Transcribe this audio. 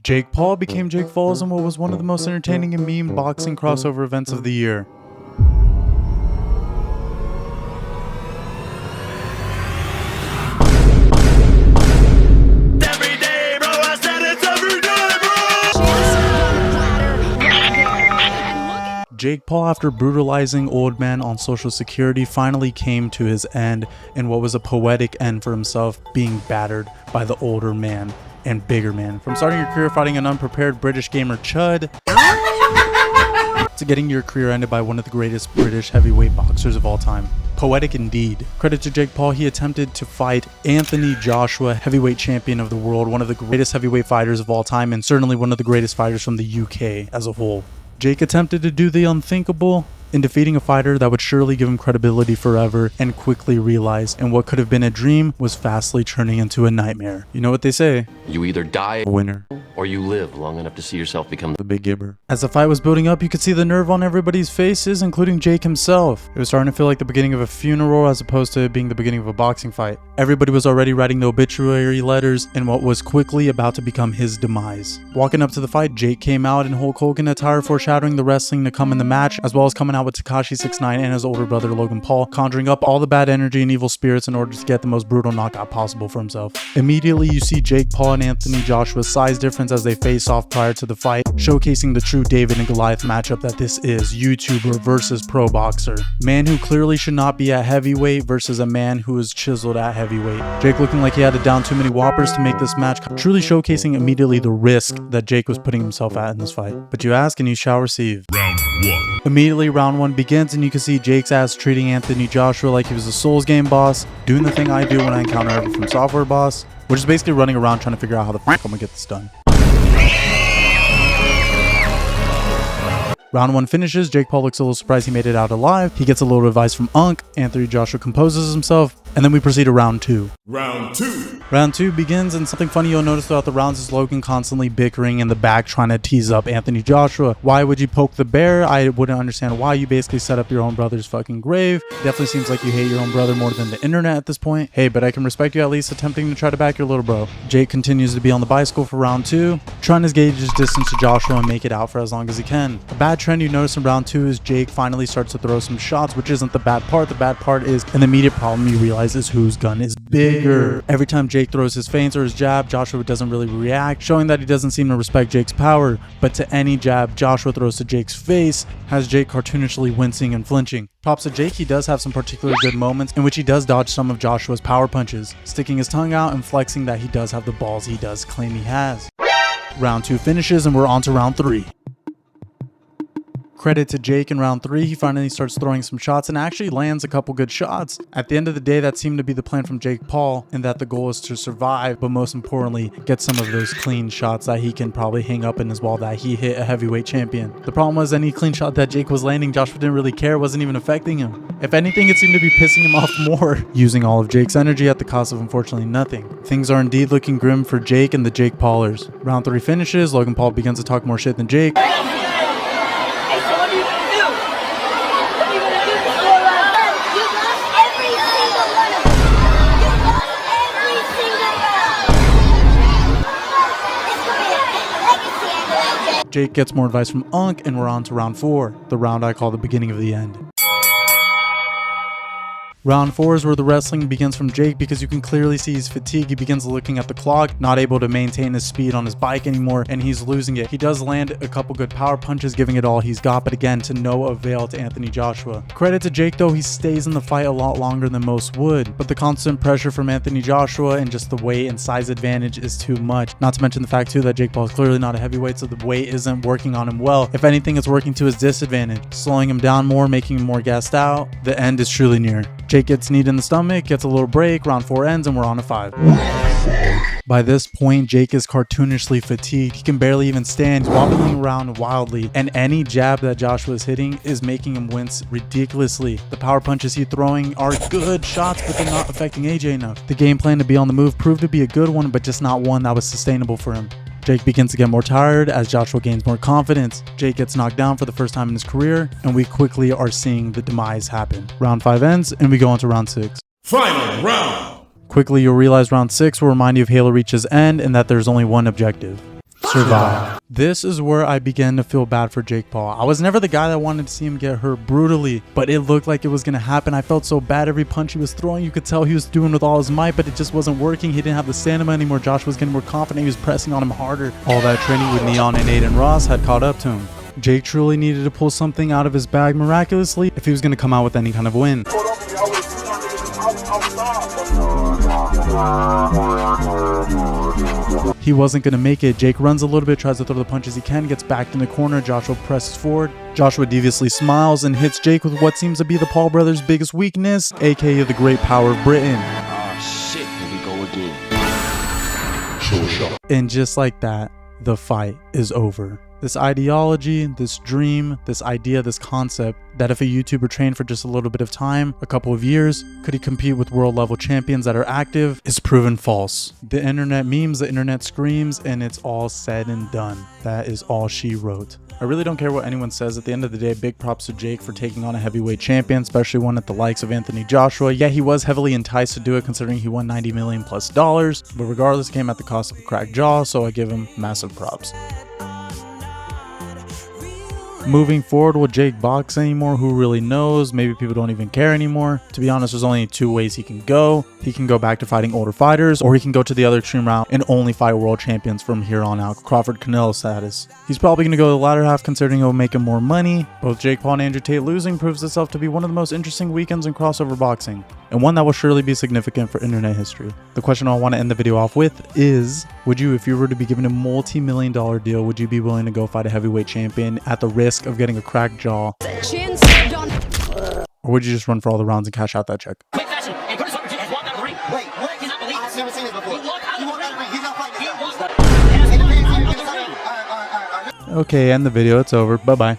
Jake Paul became Jake Falls in what was one of the most entertaining and meme boxing crossover events of the year. Jake Paul, after brutalizing old man on Social Security, finally came to his end in what was a poetic end for himself, being battered by the older man and bigger man. From starting your career fighting an unprepared British gamer chud to getting your career ended by one of the greatest British heavyweight boxers of all time. Poetic indeed. Credit to Jake Paul, he attempted to fight Anthony Joshua, heavyweight champion of the world, one of the greatest heavyweight fighters of all time, and certainly one of the greatest fighters from the UK as a whole. Jake attempted to do the unthinkable in defeating a fighter that would surely give him credibility forever, and quickly realized and what could have been a dream was fastly turning into a nightmare. You know what they say? You either die a winner, or you live long enough to see yourself become the big gibber. As the fight was building up, you could see the nerve on everybody's faces, including Jake himself. It was starting to feel like the beginning of a funeral as opposed to it being the beginning of a boxing fight. Everybody was already writing the obituary letters in what was quickly about to become his demise. Walking up to the fight, Jake came out in Hulk Hogan attire, foreshadowing the wrestling to come in the match, as well as coming out with Tekashi 6ix9ine and his older brother Logan Paul, conjuring up all the bad energy and evil spirits in order to get the most brutal knockout possible for himself. Immediately, you see Jake Paul and Anthony Joshua's size difference as they face off prior to the fight, showcasing the true David and Goliath matchup that this is: YouTuber versus pro boxer. Man who clearly should not be at heavyweight versus a man who is chiseled at heavyweight. Jake looking like he had to down too many whoppers to make this match, truly showcasing immediately the risk that Jake was putting himself at in this fight. But you ask and you shall receive. Round 1. Immediately, round 1 begins, and you can see Jake's ass treating Anthony Joshua like he was a Souls game boss, doing the thing I do when I encounter Ever from Software boss, which is basically running around trying to figure out how the fuck I'm gonna get this done. Round 1 finishes, Jake Paul looks a little surprised he made it out alive. He gets a little advice from Unc, Anthony Joshua composes himself, and then we proceed to round 2. Round 2. Round 2 begins, and something funny you'll notice throughout the rounds is Logan constantly bickering in the back, trying to tease up Anthony Joshua. Why would you poke the bear? I wouldn't understand why. You basically set up your own brother's fucking grave. Definitely seems like you hate your own brother more than the internet at this point. Hey, but I can respect you at least attempting to try to back your little bro. Jake continues to be on the bicycle for round 2, trying to gauge his distance to Joshua and make it out for as long as he can. A bad trend you notice in round 2 is Jake finally starts to throw some shots, which isn't the bad part. The bad part is an immediate problem you realize is whose gun is bigger. Every time Jake throws his feints or his jab, Joshua doesn't really react, showing that he doesn't seem to respect Jake's power. But to any jab Joshua throws to Jake's face has Jake cartoonishly wincing and flinching. Props to Jake, he does have some particularly good moments in which he does dodge some of Joshua's power punches, sticking his tongue out and flexing that he does have the balls he does claim he has. Round 2 finishes, and we're on to round 3. Credit to Jake in round 3, he finally starts throwing some shots and actually lands a couple good shots. At the end of the day, that seemed to be the plan from Jake Paul, in that the goal is to survive, but most importantly, get some of those clean shots that he can probably hang up in his wall that he hit a heavyweight champion. The problem was any clean shot that Jake was landing, Joshua didn't really care, wasn't even affecting him. If anything, it seemed to be pissing him off more, using all of Jake's energy at the cost of unfortunately nothing. Things are indeed looking grim for Jake and the Jake Paulers. Round 3 finishes, Logan Paul begins to talk more shit than Jake. Jake gets more advice from Unc, and we're on to round 4, the round I call the beginning of the end. Round 4 is where the wrestling begins from Jake, because you can clearly see he's fatigued. He begins looking at the clock, not able to maintain his speed on his bike anymore, and he's losing it. He does land a couple good power punches, giving it all he's got, but again, to no avail to Anthony Joshua. Credit to Jake though, he stays in the fight a lot longer than most would, but the constant pressure from Anthony Joshua and just the weight and size advantage is too much. Not to mention the fact too that Jake Paul is clearly not a heavyweight, so the weight isn't working on him well. If anything, it's working to his disadvantage, slowing him down more, making him more gassed out. The end is truly near. Jake gets kneed in the stomach, gets a little break, round 4 ends, and we're on to 5. By this point, Jake is cartoonishly fatigued. He can barely even stand. He's wobbling around wildly, and any jab that Joshua is hitting is making him wince ridiculously. The power punches he's throwing are good shots, but they're not affecting AJ enough. The game plan to be on the move proved to be a good one, but just not one that was sustainable for him. Jake begins to get more tired as Joshua gains more confidence. Jake gets knocked down for the first time in his career, and we quickly are seeing the demise happen. Round 5 ends, and we go on to round 6. Final round. Quickly, you'll realize round 6 will remind you of Halo Reach's end and that there's only one objective. survive. This is where I began to feel bad for Jake Paul. I was never the guy that wanted to see him get hurt brutally, but it looked like it was going to happen. I felt so bad every punch he was throwing. You could tell he was doing with all his might, but it just wasn't working. He didn't have the stamina anymore. Josh was getting more confident. He was pressing on him harder. All that training with Neon and Aiden Ross had caught up to him. Jake truly needed to pull something out of his bag miraculously if he was going to come out with any kind of win. He wasn't going to make it. Jake runs a little bit, tries to throw the punches he can, gets backed in the corner. Joshua presses forward. Joshua deviously smiles and hits Jake with what seems to be the Paul brothers' biggest weakness, aka the great power of Britain. Oh shit, here we go again. And just like that, the fight is over. This ideology, this dream, this idea, this concept that if a YouTuber trained for just a little bit of time, a couple of years, could he compete with world level champions that are active, is proven false. The internet memes, the internet screams, and it's all said and done. That is all she wrote. I really don't care what anyone says. At the end of the day, big props to Jake for taking on a heavyweight champion, especially one at the likes of Anthony Joshua. Yeah, he was heavily enticed to do it considering he won $90 million+, but regardless, it came at the cost of a cracked jaw, so I give him massive props. Moving forward, will Jake box anymore? Who really knows? Maybe people don't even care anymore. To be honest, there's only two ways he can go. He can go back to fighting older fighters, or he can go to the other extreme route and only fight world champions from here on out. Crawford Canelo status. He's probably going to go the latter half considering it will make him more money. Both Jake Paul and Andrew Tate losing proves itself to be one of the most interesting weekends in crossover boxing, and one that will surely be significant for internet history. The question I want to end the video off with is, would you, if you were to be given a multi-million-dollar deal, would you be willing to go fight a heavyweight champion at the risk of getting a cracked jaw? Or would you just run for all the rounds and cash out that check? Okay, end the video. It's over. Bye-bye.